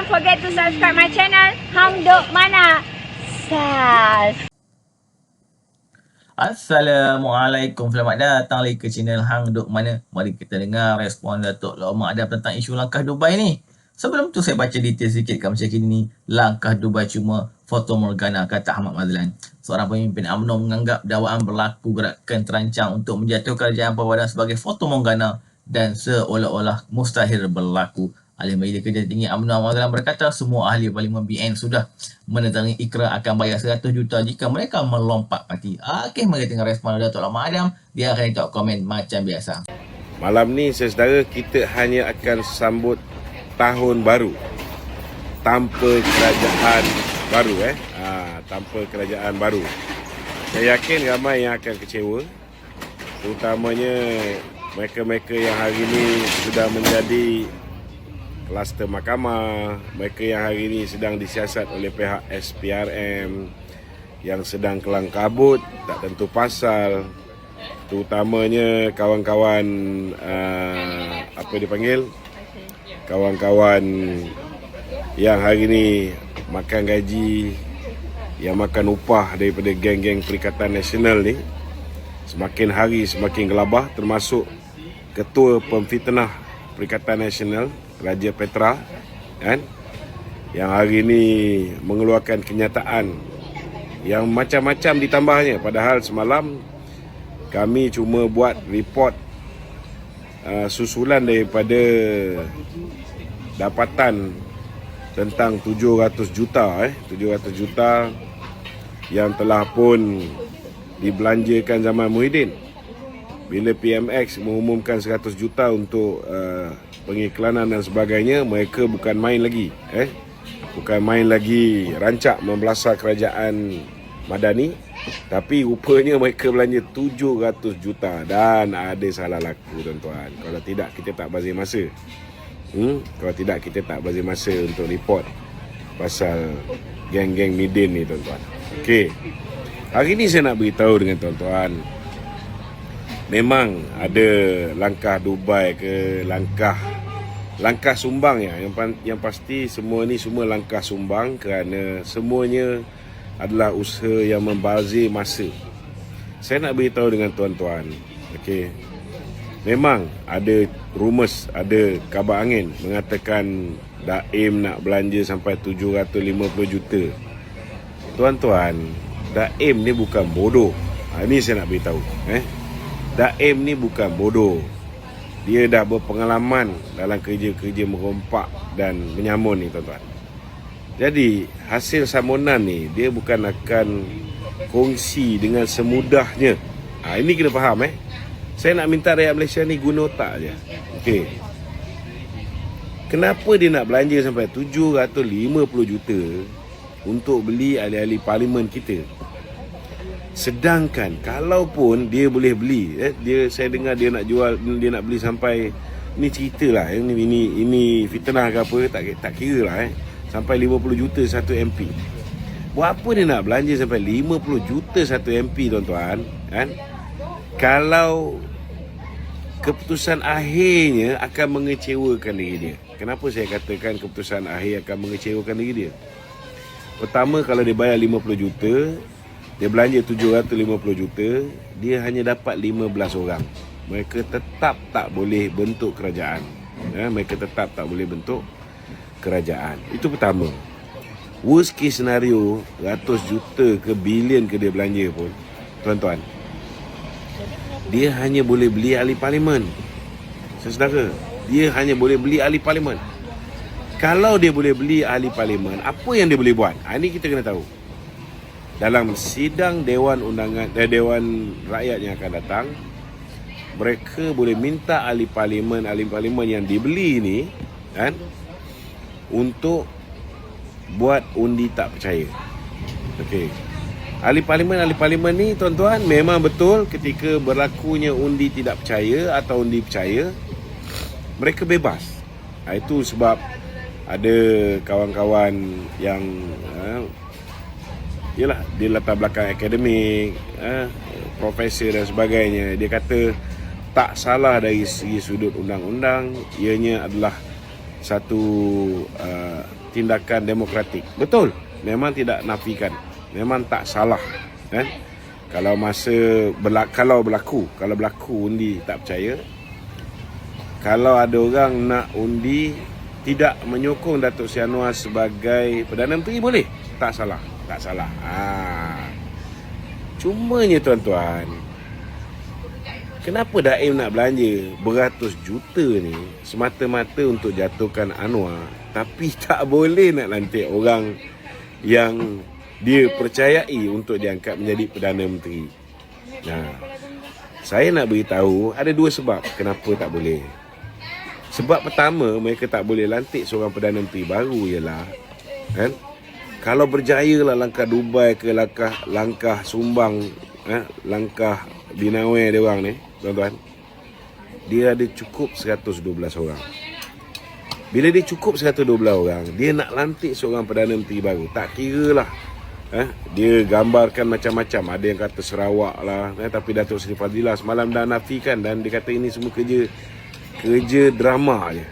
forget to subscribe my channel Hang Duk Mana. Sas. Assalamualaikum, selamat datang lagi ke channel Hang Duk Mana. Mari kita dengar respon Datuk Lokman Adam tentang isu langkah Dubai ni. Sebelum tu saya baca detail sikit kat macam ni. Langkah Dubai cuma foto morgana, kata Ahmad Mazlan. Seorang pemimpin UMNO menganggap dakwaan berlaku gerakan terancang untuk menjatuhkan kerajaan perwakilan sebagai foto morgana dan seolah-olah mustahil berlaku. Ahli Majlis Kerja Tinggi UMNO Ahmad Mazlan berkata semua ahli Parlimen BN sudah menandatangani ikrar akan bayar 100 juta jika mereka melompat parti. Okey, mari tengok respon Datuk Lokman Adam. Dia akan tengok komen macam biasa. Malam ni saudara, kita hanya akan sambut tahun baru tanpa kerajaan baru tanpa kerajaan baru. Saya yakin ramai yang akan kecewa, terutamanya mereka-mereka yang hari ini sudah menjadi kluster mahkamah, mereka yang hari ini sedang disiasat oleh pihak SPRM, yang sedang kelang kabut, tak tentu pasal, terutamanya kawan-kawan apa dipanggil, kawan-kawan yang hari ini makan gaji, yang makan upah daripada geng-geng Perikatan Nasional ni, semakin hari semakin gelabah, termasuk Ketua Pemfitnah Perikatan Nasional Raja Petra, kan, yang hari ini mengeluarkan kenyataan yang macam-macam ditambahnya. Padahal semalam kami cuma buat report susulan daripada dapatan tentang 700 juta 700 juta yang telah pun dibelanjakan zaman Muhyiddin. Bila PMX mengumumkan 100 juta untuk pengiklanan dan sebagainya, mereka bukan main lagi bukan main lagi rancak membelasah kerajaan Madani, tapi rupanya mereka belanja 700 juta dan ada salah laku, tuan-tuan. Kalau tidak, kita tak bazir masa. Kalau tidak, kita tak bazir masa untuk report pasal geng-geng Midin ni, tuan-tuan. Okey. Hari ni saya nak beritahu dengan tuan-tuan, memang ada langkah Dubai ke langkah sumbang ya. Yang pasti semua ni semua langkah sumbang, kerana semuanya adalah usaha yang membazir masa. Saya nak beritahu dengan tuan-tuan, okey, memang ada rumus, ada kabar angin mengatakan Daim nak belanja sampai 750 juta. Tuan-tuan, Daim ni bukan bodoh. Ini saya nak beritahu. Daim ni bukan bodoh. Dia dah berpengalaman dalam kerja-kerja merompak dan menyamun ni, tuan-tuan. Jadi hasil samunan ni dia bukan akan kongsi dengan semudahnya. Ini kena faham. Saya nak minta rakyat Malaysia ni guna otak je. Okey. Kenapa dia nak belanja sampai 750 juta untuk beli ahli-ahli parlimen kita? Sedangkan kalaupun dia boleh beli, saya dengar dia nak jual, dia nak beli sampai, ni ceritalah, ini fitnah ke apa, tak kira lah, sampai 50 juta satu MP. Buat apa dia nak belanja sampai 50 juta satu MP, tuan-tuan, kan? Kalau keputusan akhirnya akan mengecewakan diri dia. Kenapa saya katakan keputusan akhir akan mengecewakan diri dia? Pertama, kalau dia bayar 50 juta, dia belanja 750 juta, dia hanya dapat 15 orang. Mereka tetap tak boleh bentuk kerajaan. Mereka tetap tak boleh bentuk kerajaan. Itu pertama. Worst case scenario, ratus juta ke bilion ke dia belanja pun, tuan-tuan, dia hanya boleh beli ahli parlimen. Saudara, dia hanya boleh beli ahli parlimen. Kalau dia boleh beli ahli parlimen, apa yang dia boleh buat? Ini kita kena tahu. Dalam sidang Dewan Undangan Dewan Rakyat yang akan datang, mereka boleh minta ahli parlimen yang dibeli ni, kan, untuk buat undi tak percaya. Okey. Ahli parlimen ni, tuan-tuan, memang betul ketika berlakunya undi tidak percaya atau undi percaya, mereka bebas. Itu sebab ada kawan-kawan yang yalah, dia latar belakang akademik, profesor dan sebagainya. Dia kata tak salah dari segi sudut undang-undang, ianya adalah satu tindakan demokratik. Betul, memang tidak nafikan, memang tak salah kan. Kalau kalau berlaku undi tak percaya, kalau ada orang nak undi tidak menyokong Datuk Seri Anwar sebagai Perdana Menteri, boleh, tak salah. Cumanya tuan-tuan, kenapa Daim nak belanja beratus juta ni semata-mata untuk jatuhkan Anwar, tapi tak boleh nak lantik orang yang dia percayai untuk diangkat menjadi Perdana Menteri. Saya nak beritahu ada dua sebab kenapa tak boleh. Sebab pertama, mereka tak boleh lantik seorang Perdana Menteri baru ialah kan, kalau berjaya lah langkah Dubai ke langkah sumbang, langkah Binawe dia orang ni, tuan-tuan, dia ada cukup 112 orang. Bila dia cukup 112 orang, dia nak lantik seorang Perdana Menteri baru, tak kira lah dia gambarkan macam-macam. Ada yang kata Sarawak lah, tapi Datuk Seri Fadilah semalam dah nafikan dan dia kata ini semua kerja drama je.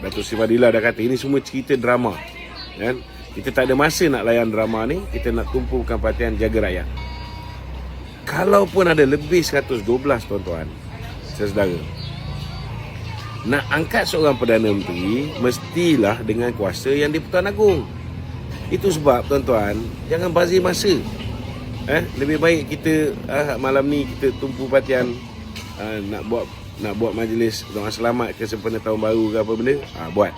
Datuk Seri Fadilah dah kata ini semua cerita drama kan. Kita tak ada masa nak layan drama ni, kita nak tumpukan perhatian jaga rakyat. Kalaupun ada lebih 112 tuan-tuan, saudara, nak angkat seorang Perdana Menteri mestilah dengan kuasa yang di-Pertuan Agong. Itu sebab tuan-tuan, jangan bazir masa. Lebih baik kita malam ni kita tumpu perhatian nak buat majlis doa selamat ke sempena tahun baru ke apa benda, buat.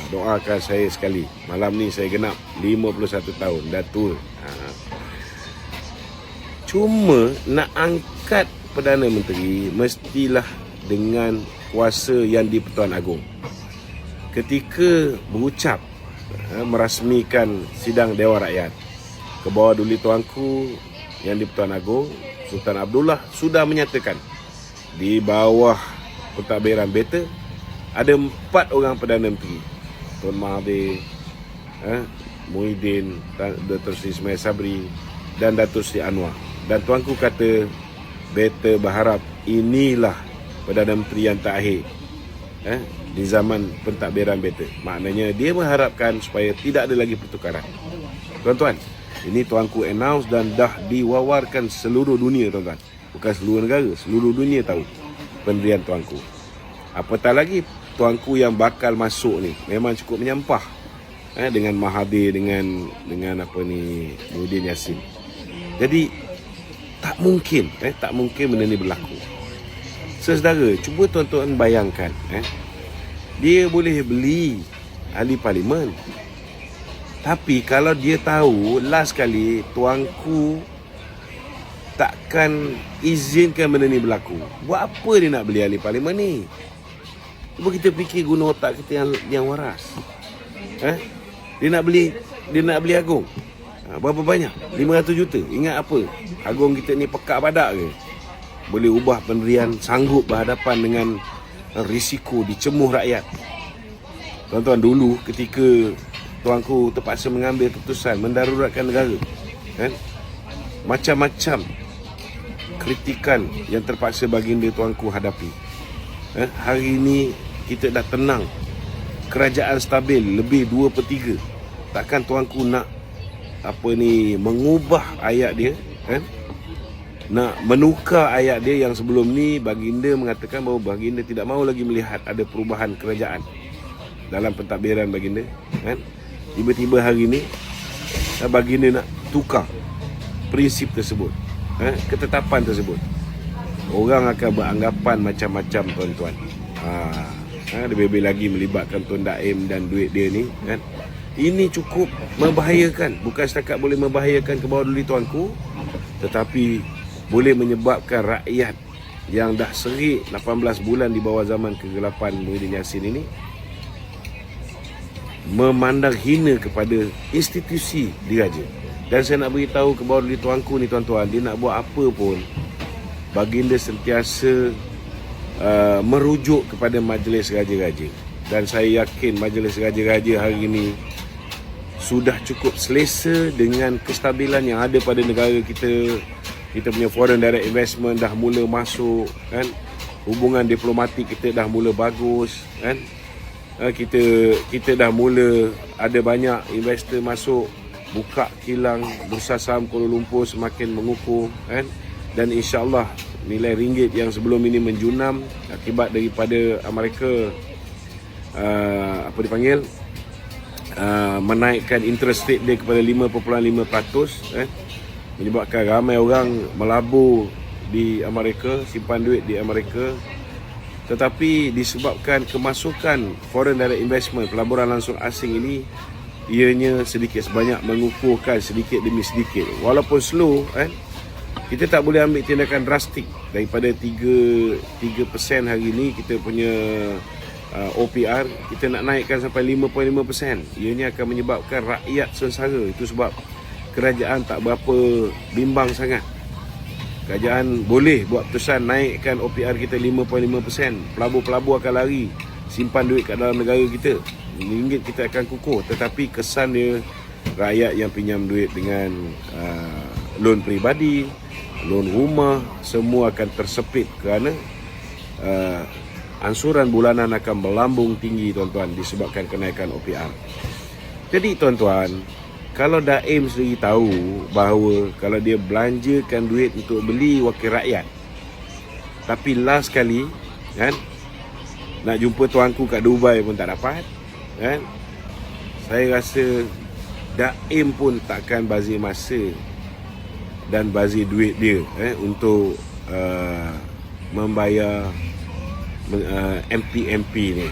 Doakan saya sekali. Malam ni saya genap 51 tahun, dah tua. Cuma nak angkat Perdana Menteri mestilah dengan kuasa yang di-Pertuan Agong. Ketika berucap merasmikan sidang Dewan Rakyat, ke bawah Duli Tuanku yang di-Pertuan Agong, Sultan Abdullah sudah menyatakan di bawah pentadbiran beta ada 4 orang Perdana Menteri, Tun Mahathir, Muhyiddin, Datuk Seri Ismail Sabri dan Datuk Seri Anwar. Dan tuanku kata beta berharap inilah Perdana Menteri yang terakhir di zaman pentadbiran beta. Maknanya dia mengharapkan supaya tidak ada lagi pertukaran. Tuan-tuan, ini tuanku announce dan dah diwawarkan seluruh dunia, tuan-tuan. Bukan seluruh negara, seluruh dunia tahu pendirian tuanku. Apatah lagi tuanku yang bakal masuk ni memang cukup menyampah dengan Mahathir, dengan Muhyiddin Yassin. Jadi tak mungkin benda ni berlaku. Saudara, cuba tuan-tuan bayangkan, dia boleh beli ahli parlimen, tapi kalau dia tahu last kali tuanku takkan izinkan benda ni berlaku, buat apa dia nak beli ahli parlimen ni? Cuba kita fikir guna otak kita yang waras. Dia nak beli Agong. Berapa banyak? 500 juta. Ingat apa? Agong kita ni pekak badak ke? Boleh ubah pendirian, sanggup berhadapan dengan risiko dicemuh rakyat. Tuan-tuan, dulu ketika tuanku terpaksa mengambil keputusan mendaruratkan negara, macam-macam kritikan yang terpaksa baginda tuanku hadapi. Hari ini kita dah tenang, kerajaan stabil lebih 2/3. Takkan tuanku nak mengubah ayat dia, nak menukar ayat dia yang sebelum ni baginda mengatakan bahawa baginda tidak mahu lagi melihat ada perubahan kerajaan dalam pentadbiran baginda. Tiba-tiba hari ni baginda nak tukar prinsip tersebut, ketetapan tersebut. Orang akan beranggapan macam-macam, tuan-tuan. Lebih-lebih lagi melibatkan Tun Daim dan duit dia ni, ini cukup membahayakan. Bukan setakat boleh membahayakan ke bawah Duli Tuanku, tetapi boleh menyebabkan rakyat yang dah serik 18 bulan di bawah zaman kegelapan Muhyiddin Yassin ini memandang hina kepada institusi diraja. Dan saya nak beritahu ke bawah Duli Tuanku ni, tuan-tuan, dia nak buat apa pun, baginda sentiasa merujuk kepada majlis raja-raja. Dan saya yakin majlis raja-raja hari ini sudah cukup selesa dengan kestabilan yang ada pada negara kita. Kita punya foreign direct investment dah mula masuk, hubungan diplomatik kita dah mula bagus, kita dah mula ada banyak investor masuk, buka kilang Bursa Saham Kuala Lumpur semakin mengukuh kan, dan insya-Allah nilai ringgit yang sebelum ini menjunam akibat daripada Amerika menaikkan interest rate dia kepada 5.5%, menyebabkan ramai orang melabur di Amerika, simpan duit di Amerika. Tetapi disebabkan kemasukan foreign direct investment, pelaburan langsung asing ini, ianya sedikit sebanyak mengukuhkan sedikit demi sedikit. Walaupun slow, kita tak boleh ambil tindakan drastik. Daripada 3% hari ini kita punya OPR, kita nak naikkan sampai 5.5%. Ianya akan menyebabkan rakyat sengsara. Itu sebab kerajaan tak berapa bimbang sangat. Kerajaan boleh buat keputusan naikkan OPR kita 5.5%. Pelabur-pelabur akan lari simpan duit kat dalam negara kita. Ringgit kita akan kukuh. Tetapi kesan dia, rakyat yang pinjam duit dengan loan peribadi, loan rumah, semua akan tersepit kerana ansuran bulanan akan melambung tinggi tuan-tuan disebabkan kenaikan OPR. Jadi tuan-tuan, kalau Daim sendiri tahu bahawa kalau dia belanjakan duit untuk beli wakil rakyat, tapi last kali kan nak jumpa tuanku kat Dubai pun tak dapat kan, saya rasa Daim pun takkan bazir masa dan bazir duit dia untuk membayar MP ni.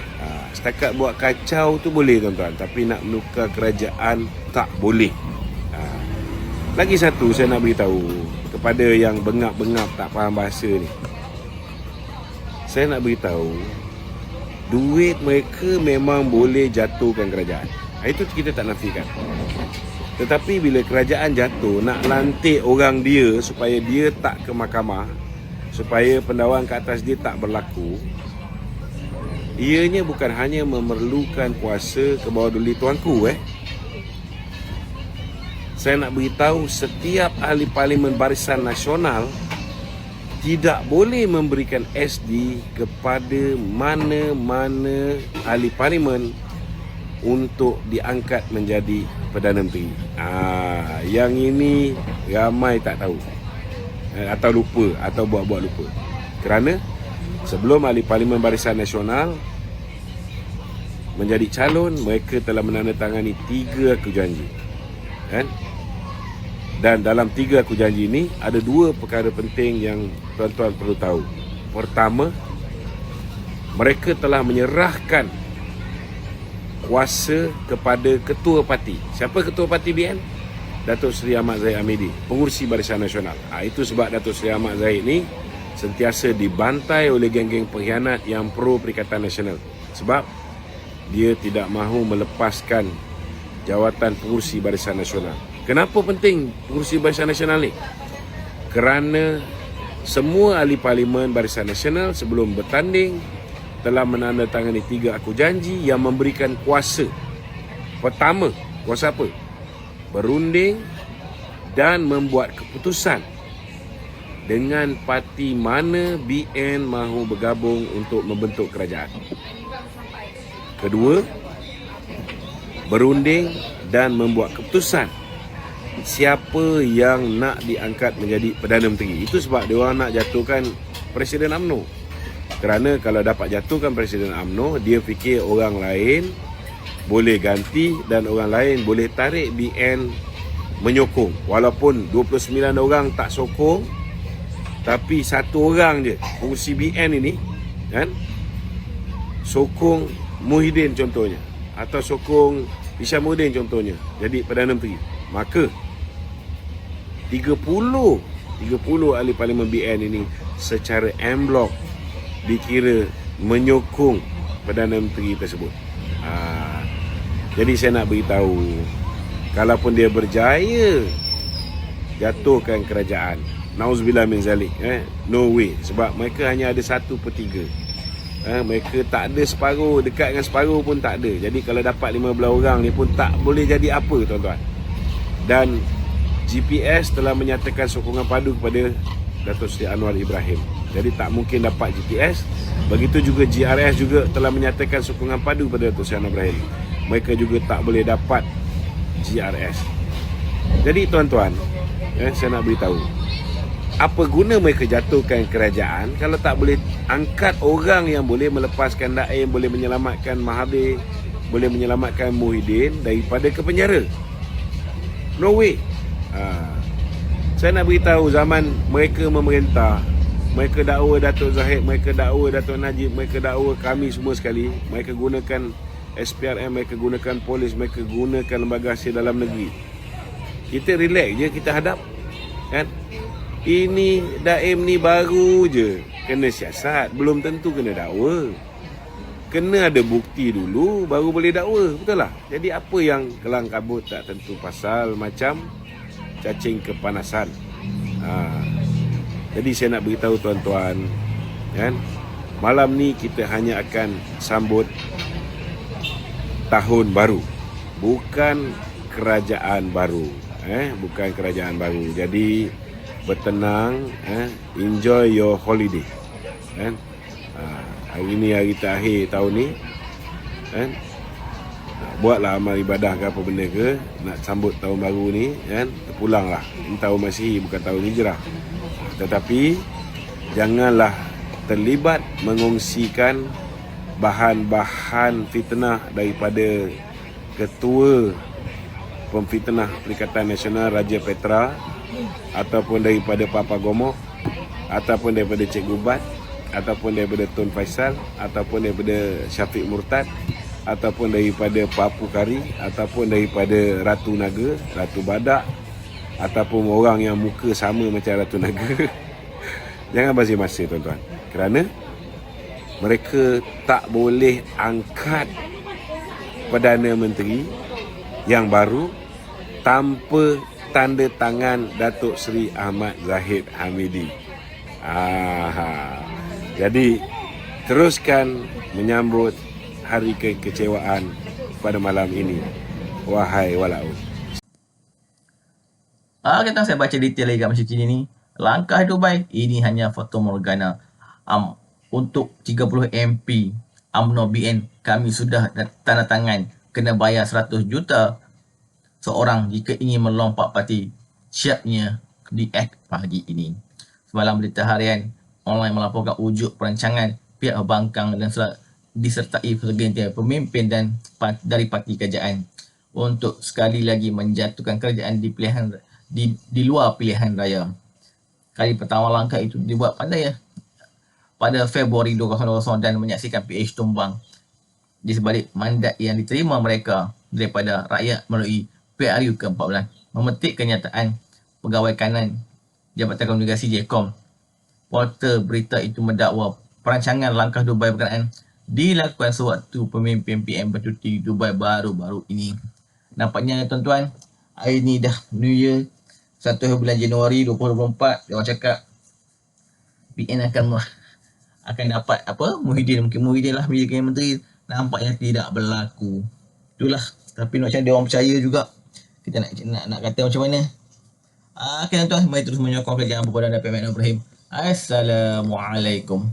Setakat buat kacau tu boleh tuan-tuan, tapi nak menukar kerajaan tak boleh. Lagi satu saya nak beritahu kepada yang bengap-bengap tak faham bahasa ni. Saya nak beritahu, duit mereka memang boleh jatuhkan kerajaan. Itu kita tak nafikan. Tetapi bila kerajaan jatuh, nak lantik orang dia supaya dia tak ke mahkamah, supaya pendawaan ke atas dia tak berlaku, ianya bukan hanya memerlukan kuasa ke bawah duli tuanku. Saya nak beritahu, setiap ahli parlimen Barisan Nasional tidak boleh memberikan SD kepada mana-mana ahli parlimen untuk diangkat menjadi Perdana Menteri. Yang ini ramai tak tahu, atau lupa, atau buat-buat lupa. Kerana sebelum ahli parlimen Barisan Nasional menjadi calon, mereka telah menandatangani 3 aku janji kan? Dan dalam 3 aku janji ini ada 2 perkara penting yang tuan-tuan perlu tahu. Pertama, mereka telah menyerahkan kuasa kepada ketua parti. Siapa ketua parti BN? Datuk Seri Ahmad Zahid Hamidi, pengurusi Barisan Nasional. Itu sebab Datuk Seri Ahmad Zahid ni sentiasa dibantai oleh geng-geng pengkhianat yang pro Perikatan Nasional. Sebab dia tidak mahu melepaskan jawatan pengurusi Barisan Nasional. Kenapa penting pengurusi Barisan Nasional ni? Kerana semua ahli parlimen Barisan Nasional sebelum bertanding telah menandatangani 3 aku janji yang memberikan kuasa. Pertama, kuasa apa? Berunding dan membuat keputusan dengan parti mana BN mahu bergabung untuk membentuk kerajaan. Kedua, berunding dan membuat keputusan siapa yang nak diangkat menjadi Perdana Menteri. Itu sebab dia orang nak jatuhkan Presiden UMNO. Kerana kalau dapat jatuhkan Presiden UMNO, dia fikir orang lain boleh ganti dan orang lain boleh tarik BN menyokong. Walaupun 29 orang tak sokong, tapi 1 orang je pengurusi BN ini kan sokong Muhyiddin contohnya, atau sokong Hishamuddin contohnya jadi Perdana Menteri, maka 30 ahli parlimen BN ini secara en bloc dikira menyokong Perdana Menteri tersebut. Jadi saya nak beritahu, kalaupun dia berjaya jatuhkan kerajaan, nauzubillah min zalik, no way, sebab mereka hanya ada 1/3. Mereka tak ada separuh, dekat dengan separuh pun tak ada. Jadi kalau dapat 15 orang ni pun tak boleh jadi apa tuan-tuan. Dan GPS telah menyatakan sokongan padu kepada Datuk Seri Anwar Ibrahim. Jadi tak mungkin dapat GTS. Begitu juga GRS juga telah menyatakan sokongan padu pada Datuk Seri Anwar Ibrahim. Mereka juga tak boleh dapat GRS. Jadi tuan-tuan, saya nak beritahu, apa guna mereka jatuhkan kerajaan kalau tak boleh angkat orang yang boleh melepaskan Daim, boleh menyelamatkan Mahathir, boleh menyelamatkan Muhyiddin daripada ke penjara? No way. Saya nak beritahu, zaman mereka memerintah, mereka dakwa Datuk Zahid, mereka dakwa Datuk Najib, mereka dakwa kami semua sekali, mereka gunakan SPRM, mereka gunakan polis, mereka gunakan lembaga hasil dalam negeri. Kita relax je, kita hadap, kan? Ini Daim ni baru je kena siasat, belum tentu kena dakwa. Kena ada bukti dulu baru boleh dakwa, betul lah? Jadi apa yang kelang kabut tak tentu pasal macam cacing kepanasan. Jadi saya nak beritahu tuan-tuan, kan, malam ni kita hanya akan sambut tahun baru, bukan kerajaan baru, bukan kerajaan baru. Jadi bertenang, enjoy your holiday, kan. Hari ni hari terakhir tahun ni, kan. Buatlah amal ibadah ke apa benda ke, nak sambut tahun baru ni, kan. Terpulanglah. Ini tahun Masihi, bukan tahun Hijrah. Tetapi janganlah terlibat mengongsikan bahan-bahan fitnah daripada Ketua Pemfitnah Perikatan Nasional Raja Petra, ataupun daripada Papa Gomoh, ataupun daripada Cikgu Bat, ataupun daripada Tun Faisal, ataupun daripada Syafiq Murtad, ataupun daripada Papu Kari, ataupun daripada Ratu Naga, Ratu Badak, ataupun orang yang muka sama macam Ratu Naga. Jangan bazir masa tuan-tuan, kerana mereka tak boleh angkat Perdana Menteri yang baru tanpa tanda tangan Datuk Seri Ahmad Zahid Hamidi. Jadi teruskan menyambut hari kekecewaan pada malam ini, wahai walaupun. Kita saya baca detail lagi kat macam kini ni. Langkah Dubai ini hanya foto morgana. Untuk 30 MP UMNO BN, kami sudah tanda tangan, kena bayar 100 juta seorang jika ingin melompat parti. Siapnya di act pagi ini. Semalam Berita Harian online melaporkan wujud perancangan pihak pembangkang dan disertai segelintir pemimpin dan dari parti kerajaan untuk sekali lagi menjatuhkan kerajaan di luar pilihan raya. Kali pertama langkah itu dibuat pada Februari 2020 dan menyaksikan PH tumbang di sebalik mandat yang diterima mereka daripada rakyat melalui PRU ke-14. Memetik kenyataan pegawai kanan Jabatan Komunikasi JKOM, portal berita itu mendakwa perancangan langkah Dubai berkenaan dilakukan sewaktu pemimpin PM bercuti di Dubai baru-baru ini. Nampaknya tuan-tuan, hari ni dah New Year, 1 bulan Januari 2024, dia orang cakap PN akan dapat Muhyiddin, mungkin Muhyiddin lah menjadi menteri. Nampaknya tidak berlaku. Itulah, tapi macam dia orang percaya juga. Kita nak kata macam mana. Tuan-tuan, mari terus menyokong kerajaan berpadu dan PM Ibrahim. Assalamualaikum.